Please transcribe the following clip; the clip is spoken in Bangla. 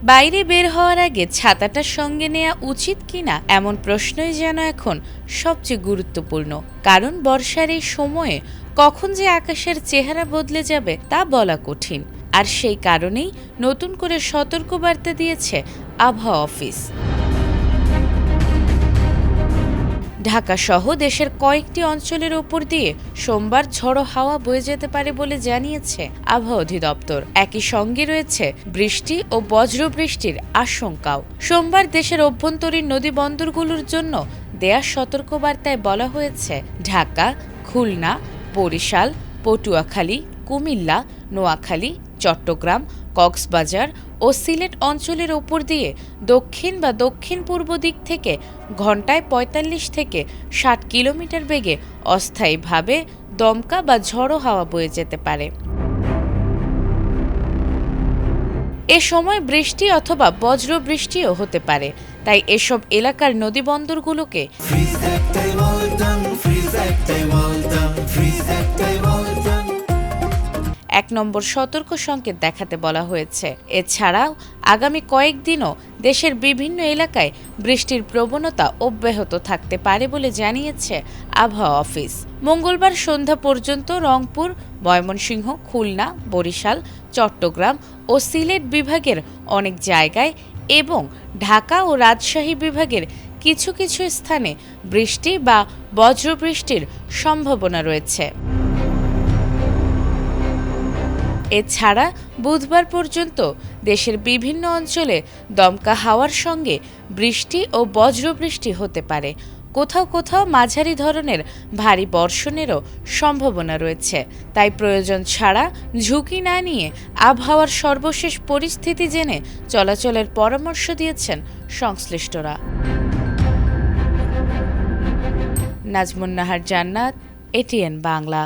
বাইরে বের হওয়ার আগে ছাতাটা সঙ্গে নেওয়া উচিত কিনা এমন প্রশ্নই যেন এখন সবচেয়ে গুরুত্বপূর্ণ। কারণ বর্ষার এই সময়ে কখন যে আকাশের চেহারা বদলে যাবে তা বলা কঠিন। আর সেই কারণেই নতুন করে সতর্কবার্তা দিয়েছে আবহাওয়া অফিস। ঢাকা সহ দেশের কয়েকটি অঞ্চলের ওপর দিয়ে সোমবার ঝড়ো হাওয়া বয়ে যেতে পারে বলে জানিয়েছে আবহাওয়া অধিদপ্তর। একই সঙ্গে রয়েছে বৃষ্টি ও বজ্রবৃষ্টির আশঙ্কাও। সোমবার দেশের অভ্যন্তরীণ নদী বন্দরগুলোর জন্য দেয়া সতর্কবার্তায় বলা হয়েছে ঢাকা, খুলনা, বরিশাল, পটুয়াখালী, কুমিল্লা, নোয়াখালী, চট্টগ্রাম, কক্সবাজার ও সিলেট অঞ্চলের ওপর দিয়ে দক্ষিণ বা দক্ষিণ পূর্ব দিক থেকে ঘন্টায় ৪৫ থেকে ৬০ কিলোমিটার বেগে অস্থায়ীভাবে দমকা বা ঝড়ো হাওয়া বয়ে যেতে পারে। এ সময় বৃষ্টি অথবা বজ্রবৃষ্টিও হতে পারে। তাই এসব এলাকার নদীবন্দরগুলোকে এক নম্বর সতর্ক সংকেত দেখাতে বলা হয়েছে। এছাড়াও আগামী কয়েকদিনও দেশের বিভিন্ন এলাকায় বৃষ্টির প্রবণতা অব্যাহত থাকতে পারে বলে জানিয়েছে আবহাওয়া অফিস। মঙ্গলবার সন্ধ্যা পর্যন্ত রংপুর, ময়মনসিংহ, খুলনা, বরিশাল, চট্টগ্রাম ও সিলেট বিভাগের অনেক জায়গায় এবং ঢাকা ও রাজশাহী বিভাগের কিছু কিছু স্থানে বৃষ্টি বা বজ্রবৃষ্টির সম্ভাবনা রয়েছে। এছাড়া বুধবার পর্যন্ত দেশের বিভিন্ন অঞ্চলে দমকা হাওয়ার সঙ্গে বৃষ্টি ও বজ্রবৃষ্টি হতে পারে। কোথাও কোথাও মাঝারি ধরনের ভারী বর্ষণেরও সম্ভাবনা রয়েছে। তাই প্রয়োজন ছাড়া ঝুঁকি না নিয়ে আবহাওয়ার সর্বশেষ পরিস্থিতি জেনে চলাচলের পরামর্শ দিয়েছেন সংশ্লিষ্টরা। নাজমুন নাহার জান্নাত, এটিএন বাংলা।